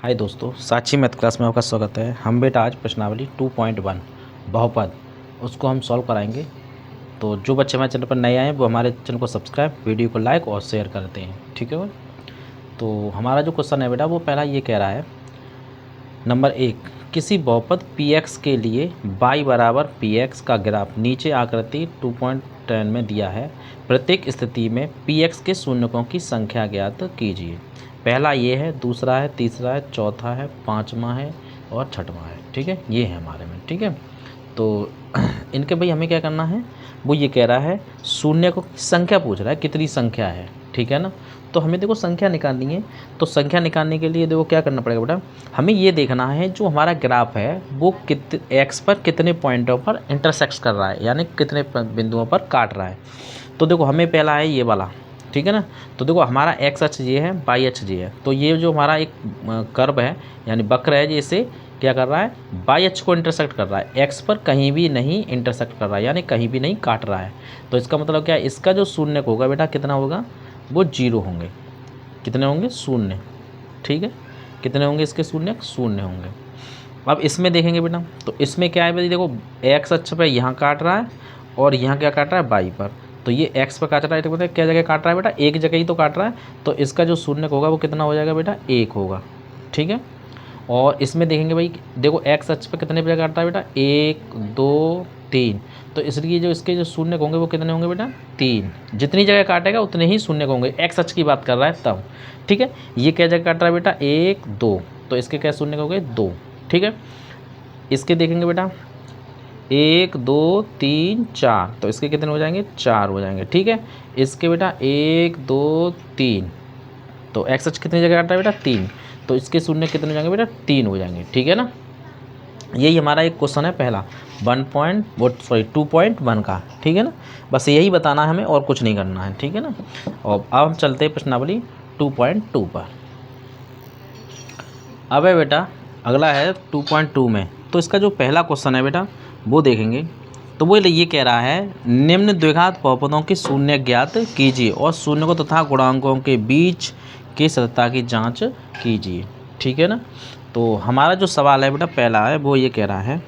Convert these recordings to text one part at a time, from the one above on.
हाय दोस्तों, साक्षी math class में आपका स्वागत है। हम बेटा आज प्रश्नावली 2.1 बहुपद उसको हम सॉल्व कराएंगे। तो जो बच्चे हमारे चैनल पर नए आए हैं वो हमारे चैनल को सब्सक्राइब, वीडियो को लाइक और शेयर करते हैं, ठीक है भाई। तो हमारा जो क्वेश्चन है बेटा वो पहला ये कह रहा है, नंबर 1, किसी बहुपद px के लिए y बराबर px का ग्राफ नीचे आकृति 2.10 में दिया है। प्रत्येक स्थिति में px के शून्यकों की संख्या ज्ञात कीजिए। पहला ये है, दूसरा है, तीसरा है, चौथा है, पांचवा है और छठवां है, ठीक है। ये है हमारे में, ठीक है। तो इनके भाई हमें क्या करना है, वो ये कह रहा है शून्य को संख्या पूछ रहा है, कितनी संख्या है, ठीक है ना। तो हमें देखो संख्या निकालनी है। तो संख्या निकालने के लिए देखो क्या करना पड़ेगा बेटा, हमें ये देखना है जो हमारा ग्राफ है वो एक्स पर कितने पॉइंटों पर इंटरसेक्ट कर रहा है, यानी कितने बिंदुओं पर काट रहा है। तो देखो हमें पहला है ये वाला, ठीक है ना। तो देखो हमारा एक्स अक्ष ये है, वाई अक्ष ये है। तो ये जो हमारा एक कर्व है यानी वक्र है, जैसे क्या कर रहा है, वाई अक्ष को इंटरसेक्ट कर रहा है, एक्स पर कहीं भी नहीं इंटरसेक्ट कर रहा है, यानी कहीं भी नहीं काट रहा है। तो इसका मतलब क्या है, इसका जो शून्य होगा बेटा कितना होगा, वो 0 होंगे। कितने होंगे, शून्य, ठीक है। कितने होंगे इसके शून्य, शून्य होंगे। अब इसमें देखेंगे बेटा, तो इसमें क्या है भाई, देखो एक्स अक्ष पर यहाँ काट रहा है और यहाँ क्या काट रहा है, वाई पर। तो ये एक्स पर काट रहा है, तो बताए क्या जगह काट रहा है बेटा, एक जगह ही तो काट रहा है। तो इसका जो शून्य होगा वो कितना हो जाएगा बेटा, 1 होगा, ठीक है। और इसमें देखेंगे भाई, देखो एक्स अक्ष पर कितने जगह काट रहा है बेटा, 1 2 3। तो इसलिए जो इसके जो शून्य होंगे वो कितने होंगे बेटा, 3। जितनी जगह काटेगा उतने ही शून्य होंगे, एक्स अक्ष की बात कर रहा है तब, ठीक है। ये क्या जगह काट रहा है बेटा, 1 2, तो इसके क्या शून्य होंगे, 2, ठीक है। इसके देखेंगे बेटा 1 2 3 4, तो इसके कितने हो जाएंगे, 4 हो जाएंगे, ठीक है। इसके बेटा 1 2 3, तो एक्स अक्ष कितनी जगह काट रहा है बेटा, 3। तो इसके शून्य कितने हो जाएंगे बेटा, 3 हो जाएंगे, ठीक है ना। यही हमारा एक क्वेश्चन है पहला 2.1 का, ठीक है ना। बस यही बताना है हमें और कुछ नहीं करना है, ठीक है ना। और अब हम चलते हैं प्रश्नावली 2.2 पर। अब है बेटा अगला है 2.2 में। तो इसका जो पहला क्वेश्चन है बेटा वो देखेंगे। तो वो ये कह रहा है, निम्न द्विघात बहुपदों की शून्य ज्ञात कीजिए और शून्य को तथा गुणांकों के बीच की सततता की जांच कीजिए, ठीक है ना। तो हमारा जो सवाल है बेटा पहला है वो ये कह रहा है,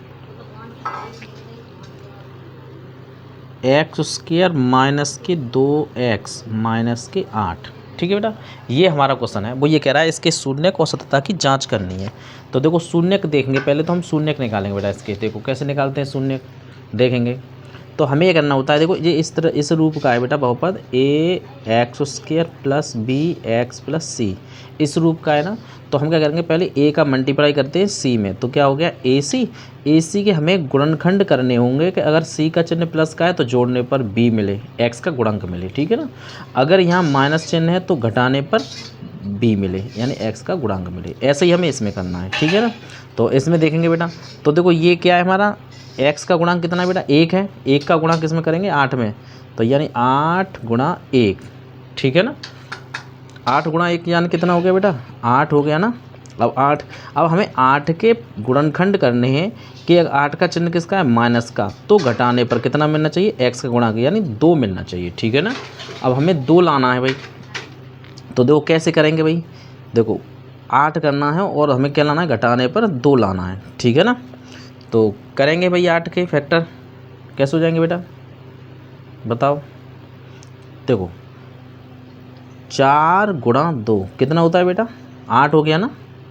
x² माइनस के 2x माइनस के 8, ठीक है बेटा। ये हमारा क्वेश्चन है, वो ये कह रहा है इसके शून्यक और सततता की जांच करनी है। तो देखो शून्यक देखेंगे पहले, तो हम शून्यक निकालेंगे बेटा इसके। देखो कैसे निकालते हैं शून्यक, देखेंगे। तो हमें ये करना होता है, देखो ये इस तरह इस रूप का है बेटा बहुपद, ax² plus bx plus c, इस रूप का है ना। तो हम क्या करेंगे, पहले a का मल्टीप्लाई करते हैं c में, तो क्या हो गया ac के हमें गुणनखंड करने होंगे कि अगर c का चिन्ह प्लस का है तो जोड़ने पर b मिले, x का गुणांक मिले, ठीक है ना। अगर यहाँ माइनस चिन्ह है तो घटाने पर b मिले, यानी x का गुणांक मिले। ऐसे ही हमें इसमें करना है, ठीक है ना। तो इसमें देखेंगे बेटा, तो देखो ये क्या है हमारा, x का गुणांक कितना है बेटा, 1 है। 1 का गुणांक किसमें करेंगे, 8 में। तो यानी 8 गुणा 1, ठीक है ना। 8 गुणा 1 यानी कितना हो गया बेटा, 8 हो गया ना। अब हमें 8 के गुणनखंड करने हैं कि 8 का चिन्ह किसका है, माइनस का। तो घटाने पर कितना मिलना चाहिए, x का गुणांक यानी 2 मिलना चाहिए, ठीक है ना। अब हमें 2 लाना है भाई। तो देखो कैसे करेंगे भाई, देखो 8 करना है और हमें क्या लाना है, घटाने पर 2 लाना है, ठीक है ना। तो करेंगे भाई 8 के फैक्टर कैसे हो जाएंगे बेटा, बताओ। देखो 4 गुणा 2 कितना होता है बेटा, 8 हो गया ना,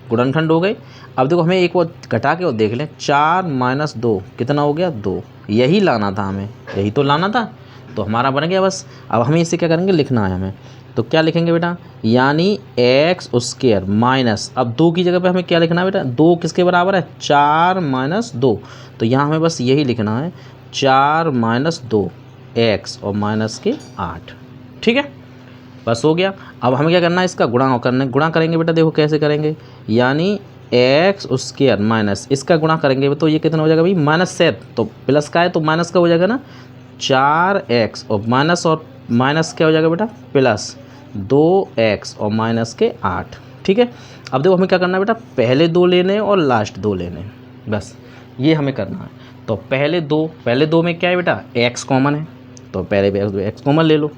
गुणनखंड हो गए। अब देखो हमें एक और घटा के और देख लें, 4 माइनस 2 कितना हो गया, 2। यही लाना था हमें, यही तो लाना था, तो हमारा बन गया बस। अब हमें इसे क्या करेंगे, लिखना है हमें। तो क्या लिखेंगे बेटा, यानी x² माइनस, अब 2 की जगह पे हमें क्या लिखना है बेटा, 2 किसके बराबर है, 4 माइनस 2। तो यहाँ हमें बस यही लिखना है, 4 माइनस 2 x और माइनस के 8, ठीक है। बस हो गया। अब हमें क्या करना है, इसका गुणा करना है। गुणा करेंगे बेटा, देखो कैसे करेंगे, यानी x² माइनस इसका गुणा करेंगे तो ये कितना हो जाएगा भाई, माइनस से तो प्लस का है तो माइनस का हो जाएगा ना, 4x और माइनस क्या हो जाएगा बेटा, प्लस 2x और माइनस के 8, ठीक है। अब देखो हमें क्या करना है बेटा, पहले 2 लेने और लास्ट 2 लेने, बस ये हमें करना है। तो पहले दो में क्या है बेटा, x कॉमन है, तो पहले x कॉमन ले लो।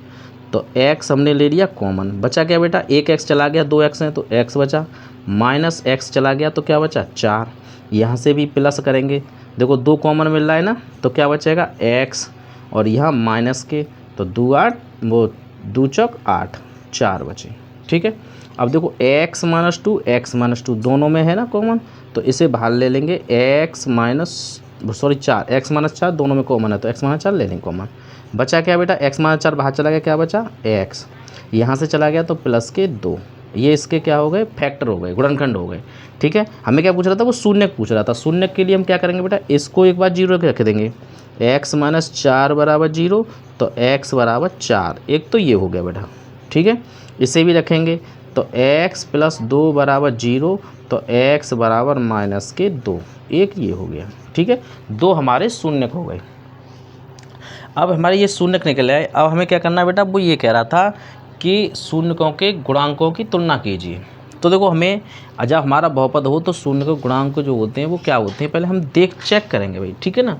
तो x हमने ले लिया कॉमन, बचा क्या बेटा, एक x चला गया, 2x है तो x बचा, माइनस x चला गया तो क्या बचा 4। यहाँ से भी प्लस करेंगे, देखो 2 कॉमन मिल रहा है ना, तो क्या बचेगा x और यहाँ माइनस के, तो 2 8 वो 2 चौक 8, 4 बचे। ठीक है, अब देखो x माइनस टू दोनों में है ना कॉमन, तो इसे बाहर ले लेंगे, x माइनस 4 दोनों में कॉमन है तो x माइनस 4 ले लेंगे कॉमन। बचा क्या बेटा, x माइनस 4 बाहर चला गया, क्या बचा x, यहाँ से चला गया तो प्लस के 2, ये इसके क्या हो गए, फैक्टर हो गए, गुणनखंड हो गए। ठीक है, हमें क्या पूछ रहा था, वो शून्य पूछ रहा था। शून्य के लिए हम क्या करेंगे बेटा, इसको एक बार 0 रख देंगे, x माइनस 4 बराबर 0, तो x बराबर 4, एक तो ये हो गया बेटा। ठीक है, इसे भी रखेंगे तो x प्लस 2 बराबर 0, तो x बराबर माइनस के 2, एक ये हो गया। ठीक है, 2 हमारे शून्य हो गए। अब हमारे ये शून्य निकल आए। अब हमें क्या करना है बेटा, वो ये कह रहा था कि शून्यकों के गुणांकों की तुलना कीजिए। तो देखो हमें जब हमारा बहुपद हो तो शून्य के गुणांक जो होते हैं वो क्या होते हैं, पहले हम चेक करेंगे भाई। ठीक है ना,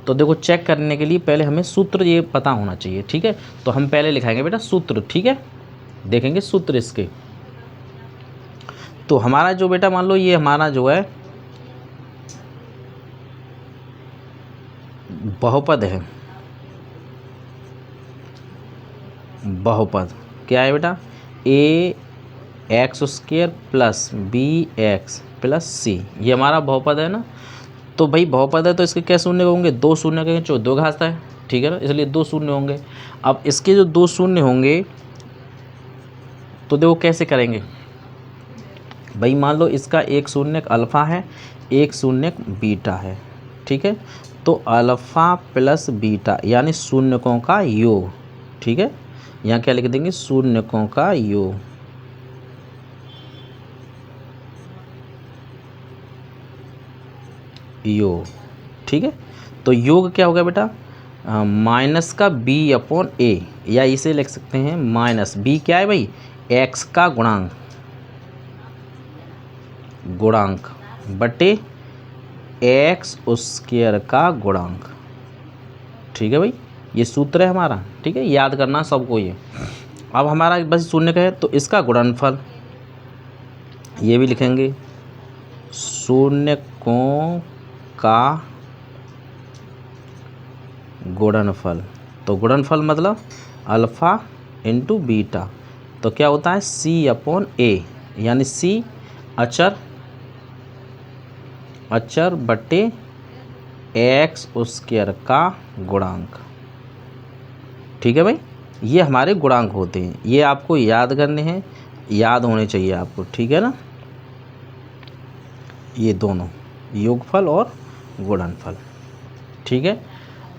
तो देखो चेक करने के लिए पहले हमें सूत्र ये पता होना चाहिए। ठीक है, तो हम पहले लिखाएंगे बेटा सूत्र। ठीक है, देखेंगे सूत्र इसके। तो हमारा जो बेटा मान लो ये हमारा जो है बहुपद है, बहुपद क्या है बेटा, A X square plus B X plus C, ये हमारा बहुपद है ना। तो भाई बहुपद है तो इसके क्या शून्य होंगे, 2 शून्य के 2 घाता है। ठीक है ना, इसलिए 2 शून्य होंगे। अब इसके जो 2 शून्य होंगे तो देखो कैसे करेंगे भाई, मान लो इसका एक शून्य अल्फ़ा है, एक शून्य बीटा है। ठीक है, तो अल्फ़ा प्लस बीटा यानी शून्यकों का योग। ठीक है, यहाँ क्या लिख देंगे, शून्यकों का योग। योग। ठीक है, तो योग क्या होगा बेटा, माइनस का b अपॉन ए, या इसे लिख सकते हैं माइनस b क्या है भाई, x का गुणांक, बटे x स्क्वायर का गुणांक। ठीक है भाई, ये सूत्र है हमारा। ठीक है, याद करना सबको ये। अब हमारा बस शून्य का है तो इसका गुणनफल, ये भी लिखेंगे, शून्यकों का गुणनफल। तो गुणनफल मतलब अल्फ़ा इंटू बीटा, तो क्या होता है c अपॉन ए, यानी c अचर बटे x स्क्वायर का गुणांक। ठीक है भाई, ये हमारे गुणांक होते हैं, ये आपको याद करने हैं, याद होने चाहिए आपको। ठीक है ना, ये दोनों योगफल और गुणनफल। ठीक है,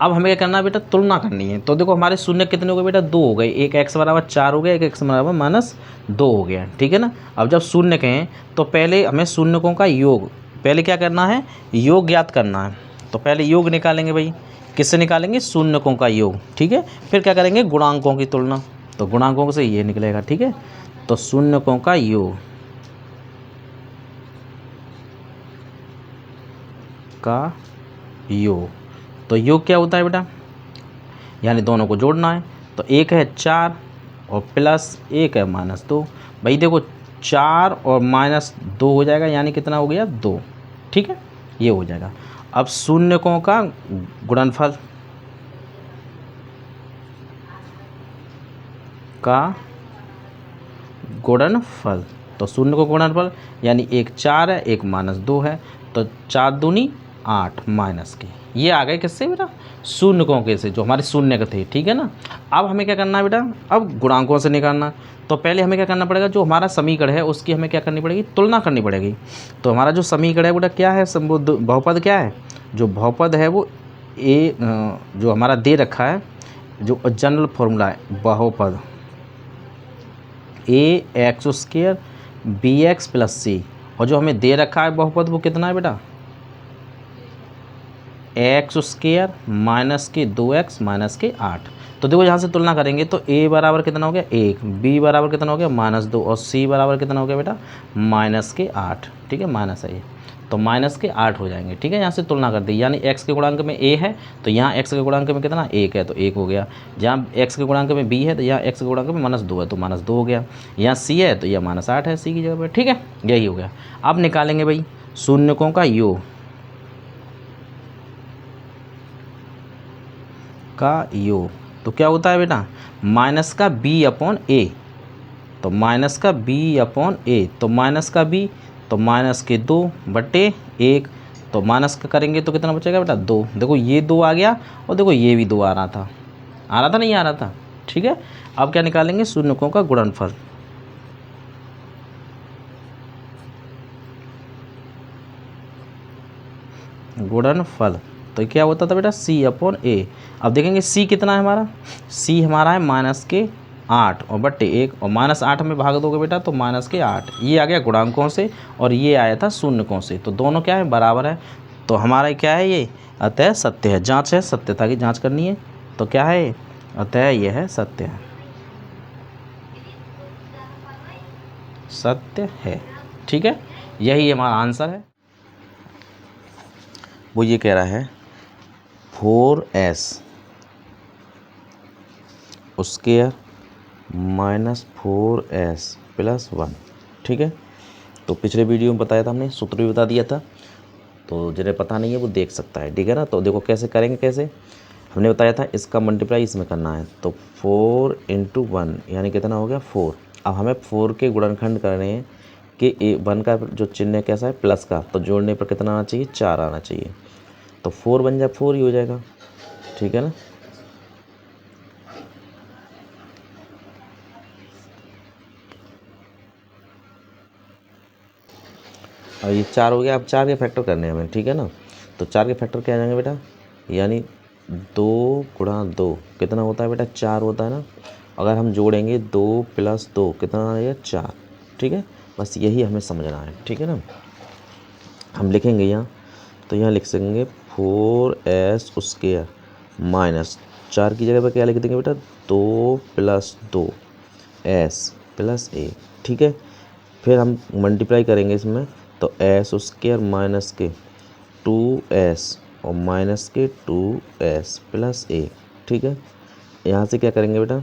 अब हमें क्या करना है बेटा, तुलना करनी है। तो देखो हमारे शून्य कितने हो गए बेटा, 2 हो गए, एक x बराबर 4 हो गया, एक x बराबर माइनस 2 हो गया। ठीक है ना, अब जब शून्य कहें तो पहले हमें शून्यकों का योग, पहले क्या करना है, योग ज्ञात करना है। तो पहले योग निकालेंगे भाई, किससे निकालेंगे, शून्यकों का योग। ठीक है, फिर क्या करेंगे, गुणांकों की तुलना, तो गुणांकों से ये निकलेगा। ठीक है, तो शून्यकों का योग तो योग क्या होता है बेटा, यानी दोनों को जोड़ना है। तो एक है 4 और प्लस एक है माइनस 2। भाई देखो 4 और माइनस 2 हो जाएगा, यानी कितना हो गया 2। ठीक है, ये हो जाएगा। अब शून्यकों का गुणनफल तो शून्य को गुणनफल यानी एक 4 है, एक माइनस 2 है, तो 4 दूनी 8 माइनस के, ये आ गए किससे बेटा, शून्यकों के से, जो हमारे शून्य के थे। ठीक है ना, अब हमें क्या करना है बेटा, अब गुणांकों से निकालना। तो पहले हमें क्या करना पड़ेगा, जो हमारा समीकरण है उसकी हमें क्या करनी पड़ेगी, तुलना करनी पड़ेगी। तो हमारा जो समीकरण है बेटा क्या है, बहुपद क्या है, जो बहुपद है वो ए, जो हमारा दे रखा है, जो जनरल फॉर्मूला है बहुपद A X square B X plus C, और जो हमें दे रखा है बहुपद वो कितना है बेटा, एक्स स्क्वायर माइनस के 2x माइनस के 8। तो देखो यहाँ से तुलना करेंगे तो a बराबर कितना हो गया 1, b बराबर कितना हो गया -2, और c बराबर कितना हो गया बेटा -8। ठीक है, माइनस है ये, तो माइनस के 8 हो जाएंगे। ठीक है, यहाँ से तुलना कर दी, यानी x के गुणांक में a है तो यहाँ x के गुणांक में कितना 1 है तो 1 हो गया। जहाँ x के गुणांक में b है तो यहाँ x के गुणांक में -2 है तो -2 हो गया। यहाँ c है तो यह -8 है c की जगह पर। ठीक है, यही हो गया। अब निकालेंगे भाई शून्यकों का योग तो क्या होता है बेटा, माइनस का b अपॉन a, तो माइनस का b अपॉन a, तो माइनस का b तो माइनस के 2/1, तो माइनस का करेंगे तो कितना बचेगा बेटा 2। देखो ये 2 आ गया और देखो ये भी 2 आ रहा था, नहीं आ रहा था। ठीक है, अब क्या निकालेंगे शून्यकों का गुणनफल। तो क्या होता था बेटा c अपॉन a। अब देखेंगे c कितना है हमारा, c हमारा है -8 और /1, और -8 में भाग दोगे बेटा तो -8, ये आ गया गुणांकों से और ये आया था शून्यकों से, तो दोनों क्या है बराबर है। तो हमारा क्या है ये, अतः सत्य है। जांच है, सत्यता की जांच करनी है, तो क्या है ये, अतः यह है सत्य है, सत्य है। ठीक है, यही हमारा आंसर है। वो ये कह रहा है 4s स्क्वायर -4s + 1। ठीक है, तो पिछले वीडियो में बताया था हमने, सूत्र भी बता दिया था, तो जिन्हें पता नहीं है वो देख सकता है। ठीक है ना, तो देखो कैसे करेंगे, कैसे हमने बताया था इसका मल्टीप्लाई इसमें करना है, तो 4 × 1 यानी कितना हो गया 4। अब हमें 4 के गुणनखंड कर रहे हैं कि 1 का जो चिन्ह कैसा है प्लस का, तो जोड़ने पर कितना आना चाहिए 4 आना चाहिए, तो 4 बन जाए 4 ही हो जाएगा। ठीक है ना, अब ये 4 हो गया। अब 4 के फैक्टर करने हैं हमें। ठीक है ना, तो 4 के फैक्टर क्या आ जाएंगे बेटा, यानी 2 × 2 कितना होता है बेटा 4 होता है ना। अगर हम जोड़ेंगे 2 + 2 कितना आएगा 4। ठीक है, बस यही हमें समझना है। ठीक है ना, हम लिखेंगे यहाँ, तो यहाँ लिख सकेंगे 4s स्क्वायर -4 की जगह पर क्या लिख देंगे बेटा 2 + 2s + 1। ठीक है, फिर हम मल्टीप्लाई करेंगे इसमें, तो s स्क्वायर माइनस के 2s और माइनस के 2s + 1। ठीक है, यहाँ से क्या करेंगे बेटा,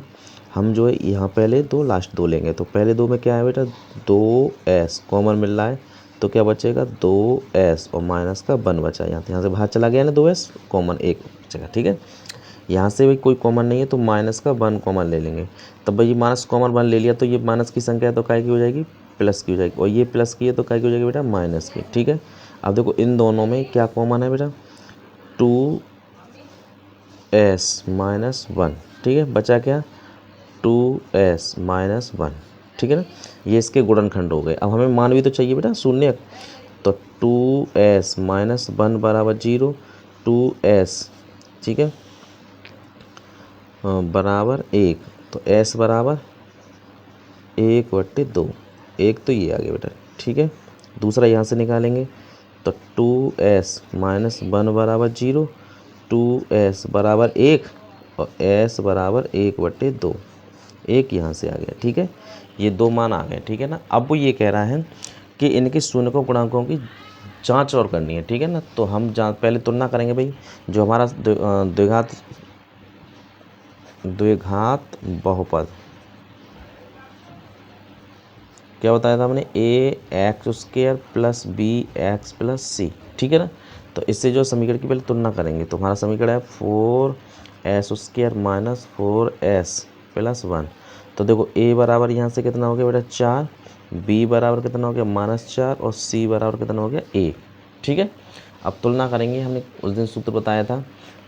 हम जो है यहाँ पहले 2 लास्ट 2 लेंगे, तो पहले 2 में क्या है बेटा 2s कॉमन मिल रहा है, तो क्या बचेगा 2s और माइनस का 1 बचा। यहाँ से बाहर चला गया ना 2s कॉमन 1 बचेगा। ठीक है, यहाँ से भी कोई कॉमन नहीं है तो माइनस का 1 कॉमन ले लेंगे, तब भाई माइनस कॉमन 1 ले लिया, तो ये माइनस की संख्या है तो काय की हो जाएगी प्लस की हो जाएगी, और ये प्लस की है तो काय की हो जाएगी बेटा माइनस की। ठीक है, अब देखो इन दोनों में क्या कॉमन है बेटा 2s - 1। ठीक है, बचा क्या 2s - 1। ठीक है ना, ये इसके गुणनखंड हो गए। अब हमें मान भी तो चाहिए बेटा शून्य, तो 2s - 1 = 0, 2s ठीक है बराबर 1, तो s बराबर 1/2, 1 तो ये आ गया बेटा। ठीक है, दूसरा यहाँ से निकालेंगे, तो 2s - 1 = 0, 2s बराबर 1 और s बराबर 1/2, 1 यहाँ से आ गया। ठीक है, ये 2 मान आ गए। ठीक है ना, अब वो ये कह रहा है कि इनके शून्यकों गुणांकों की जांच और करनी है। ठीक है ना, तो हम पहले तुलना करेंगे भाई, जो हमारा द्विघात बहुपद क्या बताया था हमने, ax² + bx + c। ठीक है ना, तो इससे जो समीकरण की पहले तुलना करेंगे, तो हमारा समीकरण है 4s² - 4s + 1। तो देखो a बराबर यहाँ से कितना हो गया बेटा 4, b बराबर कितना हो गया -4 और c बराबर कितना हो गया 1। ठीक है, अब तुलना करेंगे। हमने उस दिन सूत्र बताया था,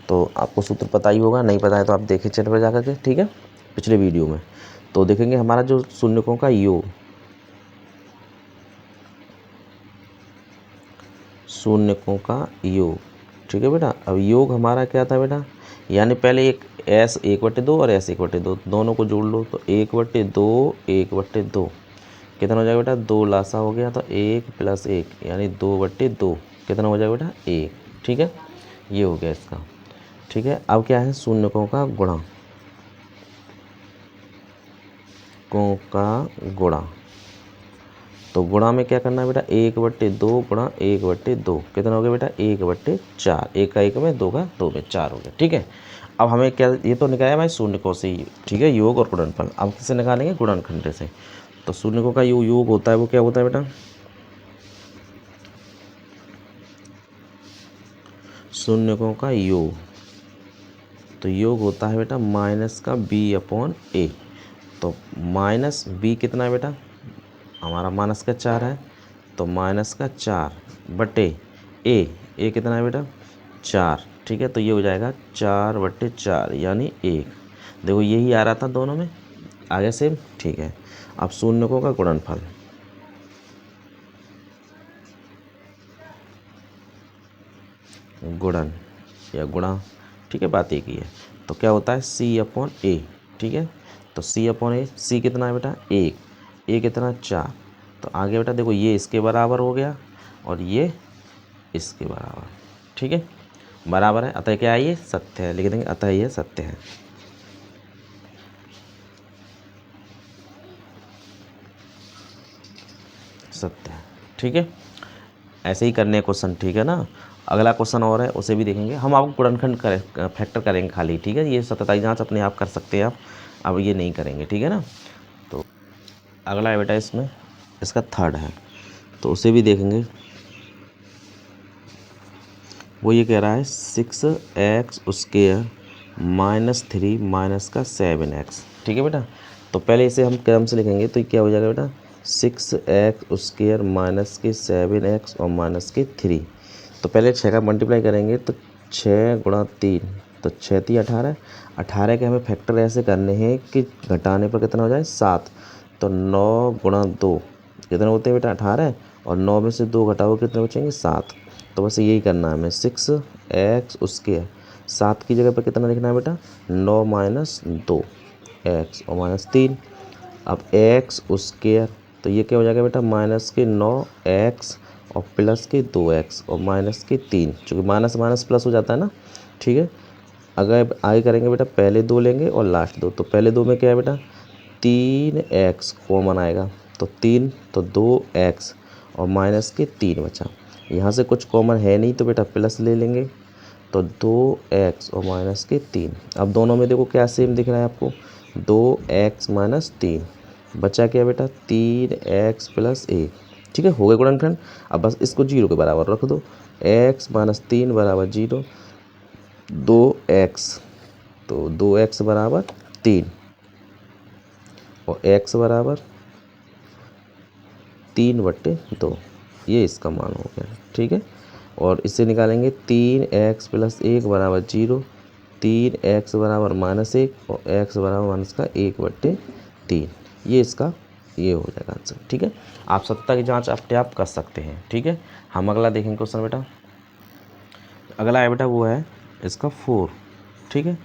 तो आपको सूत्र पता ही होगा, नहीं पता है तो आप देखें चैनल पर जाकर के। ठीक है, पिछले वीडियो में तो देखेंगे हमारा जो शून्यकों का योग, शून्यकों का योग। ठीक है बेटा, अब योग हमारा क्या था बेटा, यानी पहले एक s 1/2 और s 1/2 दोनों को जोड़ लो, तो 1/2 1/2 कितना हो जाएगा बेटा 2 लासा हो गया, तो 1 + 1 यानी 2/2 कितना हो जाएगा बेटा 1। ठीक है, ये हो गया इसका। ठीक है, अब क्या है शून्यकों का गुणा, कों का गुणा। तो गुणा में क्या करना है बेटा, 1/2 गुणा 1/2 कितना हो गया बेटा, 1/4। 1 का 1 में, 2 का 2 में, 4 हो गया। ठीक है, अब हमें क्या, ये तो निकाला भाई शून्यकों से ही, ठीक है, योग और गुणनफल। अब किससे निकालेंगे, गुणनखंड से। तो शून्यकों का योग होता है, वो क्या होता है बेटा, शून्यकों का योग, तो योग होता है बेटा माइनस का b/a। तो माइनस b कितना है बेटा, हमारा माइनस का 4 है, तो माइनस का 4 बटे a कितना है बेटा, 4। ठीक है, तो ये हो जाएगा 4/4 यानी 1। देखो यही आ रहा था दोनों में, आगे से। ठीक है, अब शून्यकों का गुणनफल, गुणन या गुणा, ठीक है, बात एक ही है। तो क्या होता है c/a। ठीक है, तो c/a, c कितना है बेटा 1, a कितना 4। तो आगे बेटा देखो ये इसके बराबर हो गया और ये इसके बराबर। ठीक है, बराबर है, अतः क्या है, ये सत्य है, लिख देंगे अतः ये सत्य है। सत्य है। ठीक है, ऐसे ही करने क्वेश्चन, ठीक है ना। अगला क्वेश्चन और है, उसे भी देखेंगे हम। आपको गुणनखंड फैक्टर करेंगे खाली, ठीक है। ये सतताई जांच अपने आप कर सकते हैं आप, अब ये नहीं करेंगे, ठीक है ना। तो अगला है बेटा इसमें, इसका थर्ड है, तो उसे भी देखेंगे। वो ये कह रहा है 6x² -3 माइनस का 7x। ठीक है बेटा, तो पहले इसे हम क्रम से लिखेंगे, तो क्या हो जाएगा बेटा 6x² माइनस के 7x और माइनस के 3। तो पहले 6 का मल्टीप्लाई करेंगे, तो 6 × 3, तो 6 3 18। 18 के हमें फैक्टर ऐसे करने हैं कि घटाने पर कितना हो जाए 7। तो 9 × 2 कितने होते हैं बेटा 18, और 9 में से 2 घटाओ कितने बचेंगे 7। तो बस यही करना है हमें, 6x²। 7 की जगह पर कितना लिखना है बेटा 9 - 2 x और -3। अब x², तो ये क्या हो जाएगा बेटा माइनस के 9x और प्लस के 2x और माइनस के 3, चूँकि माइनस माइनस प्लस हो जाता है ना। ठीक है, अगर आगे करेंगे बेटा पहले 2 लेंगे और लास्ट 2। तो पहले 2 में क्या है बेटा 3x कॉमन आएगा, तो 3, तो 2x और माइनस के 3 बचा। यहाँ से कुछ कॉमन है नहीं, तो बेटा प्लस ले लेंगे, तो 2x और माइनस के 3। अब दोनों में देखो क्या सेम दिख रहा है आपको, 2x - 3 बचा क्या बेटा 3x + 1। ठीक है, हो गए गुणनखंड। अब बस इसको 0 के बराबर रख दो, x - 3 = 0, 2x, तो 2x = 3 और x = 3/2, ये इसका मान हो गया। ठीक है, और इससे निकालेंगे 3x + 1 = 0, 3x = -1 और x = -1/3। ये इसका ये हो जाएगा आंसर। ठीक है, आप सत्ता की जांच अपने आप कर सकते हैं। ठीक है, हम अगला देखेंगे क्वेश्चन बेटा। अगला है बेटा वो है इसका 4। ठीक है,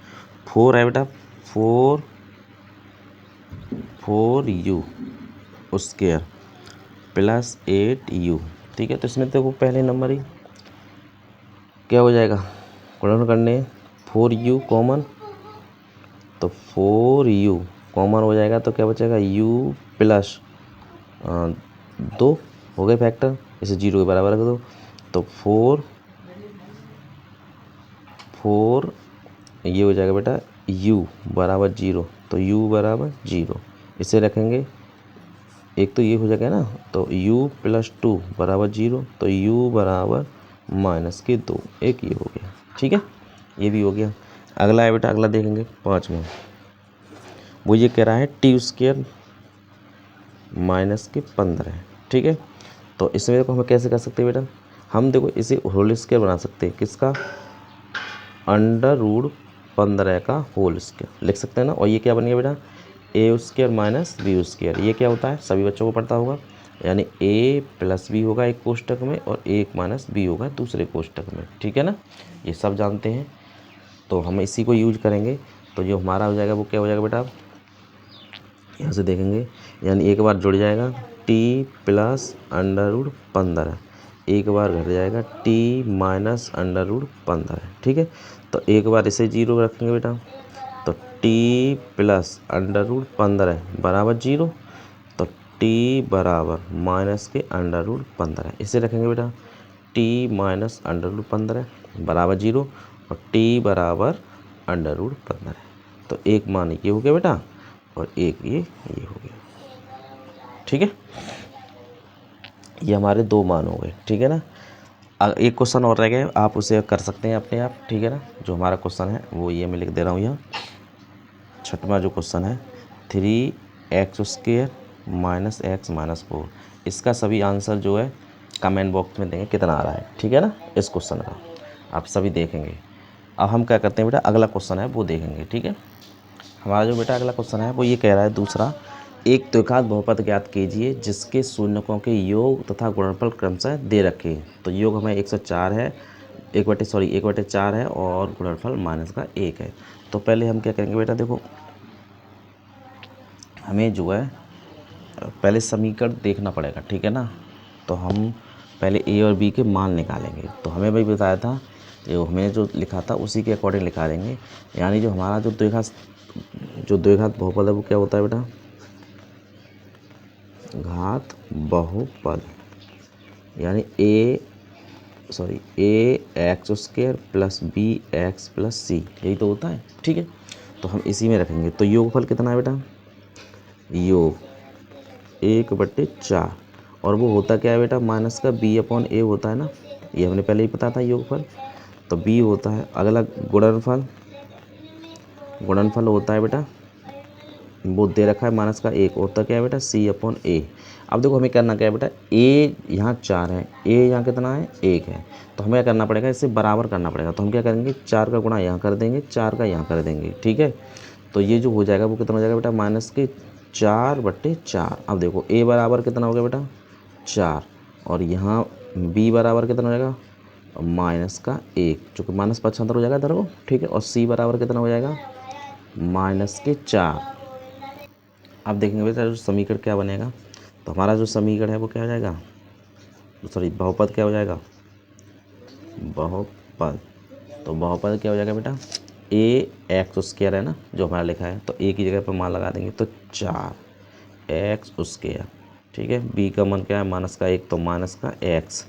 4 है बेटा 4u² + 8u। ठीक है, तो इसमें देखो पहले नंबर ही क्या हो जाएगा, गुणन करने 4u कॉमन, तो 4u कॉमन हो जाएगा, तो क्या बचेगा u + 2 हो गए फैक्टर, इसे 0 के बराबर रख दो। तो 4 ये हो जाएगा बेटा u = 0, तो u = 0 इसे रखेंगे। एक तो ये हो जाएगा ना, तो u + 2 = 0, तो u = -2, एक ये हो गया। ठीक है, ये भी हो गया। अगला है बेटा, अगला देखेंगे 5वां। वो ये कह रहा है t² - 15। ठीक है, तो इसमें देखो हम कैसे कर सकते हैं बेटा, हम देखो इसे होल स्क्वायर बना सकते हैं, किसका √15 का होल स्क्वायर लिख सकते हैं ना। और ये क्या बन गया बेटा a² - b²। ये क्या होता है, सभी बच्चों को पता होगा, यानी a + b होगा एक कोष्टक में और 1 - b होगा दूसरे कोष्टक में। ठीक है ना, ये सब जानते हैं, तो हम इसी को यूज करेंगे। तो जो हमारा हो जाएगा वो क्या हो जाएगा बेटा, यहाँ से देखेंगे, यानी एक बार जुड़ जाएगा t + √15, एक बार घट जाएगा t - √15। ठीक है, तो एक बार इसे 0 रखेंगे बेटा, तो t + √15 = 0, तो टी बराबर माइनस के √15। इसे रखेंगे बेटा टी माइनस √15 बराबर 0 और टी बराबर √15। तो एक मान ये हो गया बेटा और एक ये हो गया। ठीक है, ये हमारे दो मान हो गए। ठीक है ना, एक क्वेश्चन और रह गया, आप उसे कर सकते हैं अपने आप। ठीक है ना, जो हमारा क्वेश्चन है वो ये मैं लिख दे रहा हूँ यहाँ। छठवां जो क्वेश्चन है 3x² माइनस x माइनस 4। इसका सभी आंसर जो है कमेंट बॉक्स में देंगे कितना आ रहा है। ठीक है ना, इस क्वेश्चन का आप सभी देखेंगे। अब हम क्या करते हैं बेटा, अगला क्वेश्चन है वो देखेंगे। ठीक है, हमारा जो बेटा अगला क्वेश्चन है वो ये कह रहा है दूसरा, एक द्विघात बहुपद ज्ञात कीजिए जिसके शून्यकों के योग तथा गुणनफल क्रमशः दे रखे। तो योग हमें 104 है, 1/4 है और गुणनफल माइनस का 1 है। तो पहले हम क्या करेंगे बेटा, देखो हमें जो है पहले समीकरण देखना पड़ेगा। ठीक है ना, तो हम पहले ए और बी के मान निकालेंगे। तो हमें भाई बताया था, हमें जो लिखा था उसी के अकॉर्डिंग लिखा देंगे। यानी जो हमारा जो द्विघात बहुपद है वो क्या होता है बेटा, घात बहुपद, यानी ax² plus bx plus c, यही तो होता है। ठीक है, तो हम इसी में रखेंगे। तो योगफल कितना है बेटा, योग 1/4 और वो होता क्या है बेटा, माइनस का b/a होता है ना, ये हमने पहले ही पता था योगफल। तो b होता है, अगला गुणनफल होता है बेटा, वो दे रखा है माइनस का 1, होता क्या है बेटा c/a। अब देखो हमें करना क्या है बेटा, a यहाँ 4 है, a यहाँ कितना है 1 है, तो हमें क्या करना पड़ेगा, इसे बराबर करना पड़ेगा। तो हम क्या करेंगे, 4 का गुणा यहाँ कर देंगे, 4 का यहाँ कर देंगे। ठीक है, तो ये जो हो जाएगा वो कितना हो जाएगा बेटा, माइनस के 4/4। अब देखो a बराबर कितना हो गया बेटा 4 और यहाँ b बराबर कितना हो जाएगा माइनस का 1, जो कि माइनस 75 हो जाएगा इधर को। ठीक है, और c बराबर कितना हो जाएगा माइनस के 4। अब देखेंगे बेटा जो समीकरण क्या बनेगा, तो हमारा जो समीकरण है वो क्या हो जाएगा, बहुपद क्या हो जाएगा, बहुपद। तो बहुपद क्या हो जाएगा बेटा, ax² है ना जो हमारा लिखा है, तो a की जगह पर मान लगा देंगे तो 4x²। ठीक है, b का मान क्या है माइनस का 1, तो माइनस का x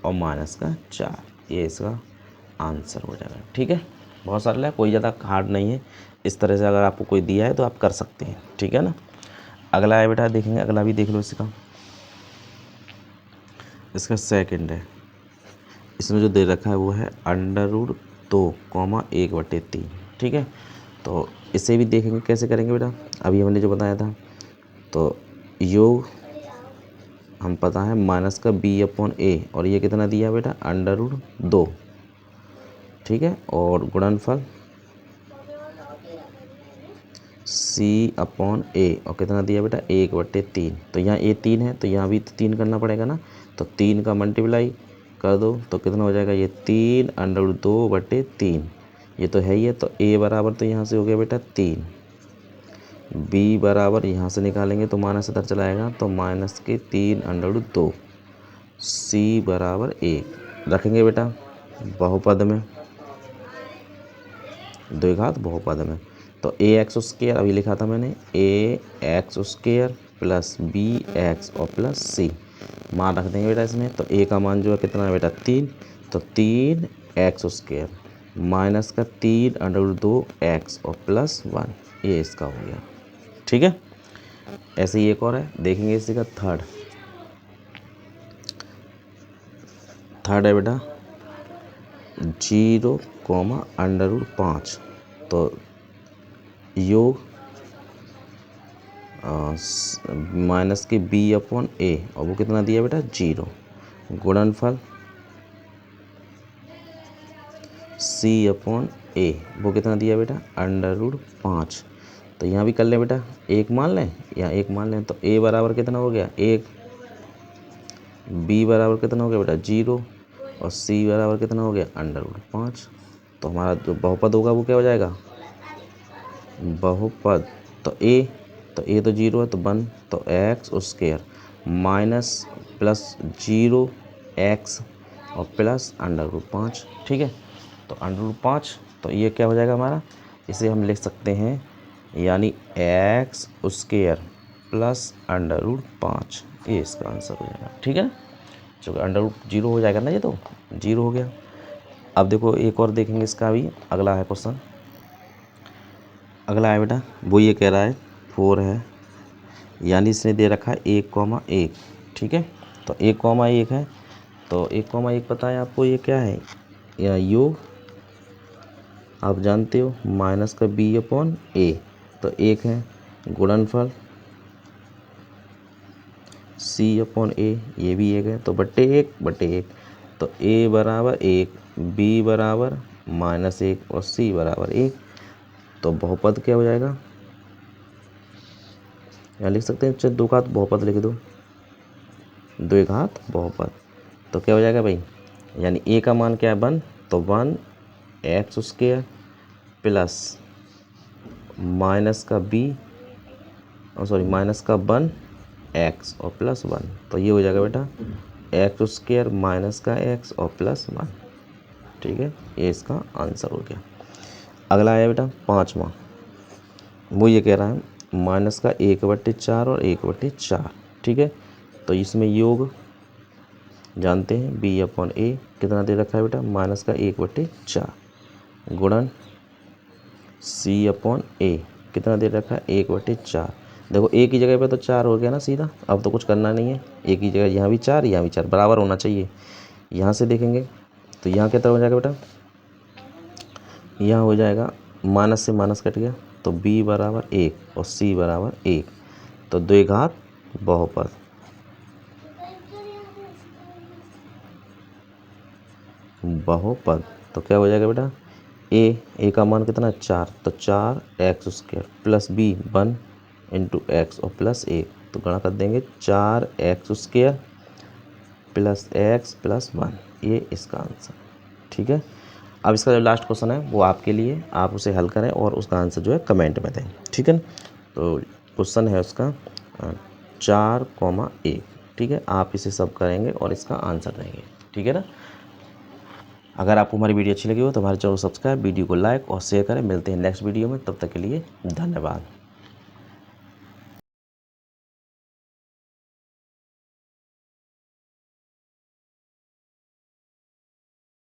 और माइनस का 4, ये इसका आंसर हो जाएगा। ठीक है, बहुत सरल है, कोई ज़्यादा हार्ड नहीं है। इस तरह से अगर आपको कोई दिया है तो आप कर सकते हैं। ठीक है ना, अगला है बेटा, देखेंगे अगला भी देख लो। इसका सेकंड है, इसमें जो दे रखा है वो है √2, 1/3। ठीक है, तो इसे भी देखेंगे कैसे करेंगे बेटा, अभी हमने जो बताया था। तो योग हम पता है माइनस का b/a और ये कितना दिया है बेटा √2। ठीक है, और गुणनफल c/a और कितना दिया बेटा 1/3। तो यहाँ a 3 है तो यहाँ भी तो 3 करना पड़ेगा ना, तो 3 का मल्टीप्लाई कर दो तो कितना हो जाएगा, ये 3√2/3, ये तो है ही है। तो a बराबर तो यहाँ से हो गया बेटा 3, b बराबर यहाँ से निकालेंगे तो माइनस इधर चलाएगा तो माइनस के 3√2, c बराबर 1 रखेंगे बेटा बहुपद में, द्विघात बहुपद में। तो ax² अभी लिखा था मैंने, ax² प्लस bx और प्लस c मान रख देंगे बेटा इसमें। तो a का मान जो है कितना है बेटा 3, तो 3x² माइनस का 3√2x और प्लस 1, ये इसका हो गया। ठीक है, ऐसे ही एक और है, देखेंगे इसी का थर्ड है बेटा 0, तो योग माइनस के b/a और वो कितना दिया बेटा 0, गुणनफल c/a वो कितना दिया बेटा √5। तो यहाँ भी कर लें बेटा, एक मान लें, यहाँ एक मान लें। तो a बराबर कितना हो गया 1, b बराबर कितना हो गया बेटा 0 और c बराबर कितना हो गया √5। तो हमारा जो बहुपद होगा वो क्या हो जाएगा, बहुपद। तो a तो 0 है तो 1, तो x² माइनस प्लस 0x और प्लस √5। ठीक है, तो √5, तो ये क्या हो जाएगा हमारा, इसे हम लिख सकते हैं यानी x² प्लस √5, ये इसका आंसर हो जाएगा। ठीक है ना, चलो √0 हो जाएगा ना, ये तो 0 हो गया। अब देखो एक और देखेंगे इसका भी, अगला है क्वेश्चन। अगला है बेटा, वो ये कह रहा है 4 है, यानी इसने दे रखा है 1,1। ठीक है, तो 1,1 है, तो 1,1 पता है आपको ये क्या है, या योग आप जानते हो माइनस का b/a, तो 1 है, गुणनफल c/a, ये भी 1 है, तो बट्टे 1, तो a बराबर 1, b बराबर -1 और c बराबर 1। तो बहुपद क्या हो जाएगा, यहाँ लिख सकते हैं, चलो 2 घात बहुपद लिख दो, 2 घात बहुपद, तो क्या हो जाएगा भाई, यानी a का मान क्या है 1, तो 1x² प्लस माइनस का माइनस का 1x और प्लस 1, तो ये हो जाएगा बेटा x² माइनस का x और प्लस 1। ठीक है, ये इसका आंसर हो गया। अगला है बेटा 5वां, वो ये कह रहा है माइनस का 1/4 और 1/4। ठीक है, तो इसमें योग जानते हैं b/a, कितना दे रखा है बेटा, माइनस का 1/4, गुणन c/a, कितना दे रखा है 1/4। देखो एक ही जगह पे तो 4 हो गया ना सीधा, अब तो कुछ करना नहीं है, एक ही जगह, यहाँ भी 4 यहाँ भी 4 बराबर होना चाहिए। यहाँ से देखेंगे तो यहाँ कितना हो जाएगा बेटा, यहाँ हो जाएगा माइनस से माइनस कट गया, तो b बराबर 1 और c बराबर 1, तो 2 घात बहुपद, तो क्या हो जाएगा बेटा, a का मान कितना 4, तो 4x² plus b 1 into x और प्लस 1, तो गणा कर देंगे 4x² प्लस x प्लस 1, ये इसका आंसर। ठीक है, अब इसका जो लास्ट क्वेश्चन है वो आपके लिए, आप उसे हल करें और उसका आंसर जो है कमेंट में दें। ठीक है, तो क्वेश्चन है उसका 4,1। ठीक है, आप इसे सब करेंगे और इसका आंसर देंगे। ठीक है ना, अगर आपको हमारी वीडियो अच्छी लगी हो तो हमारे चैनल को सब्सक्राइब, वीडियो को लाइक और शेयर करें। मिलते हैं नेक्स्ट वीडियो में, तब तक के लिए धन्यवाद।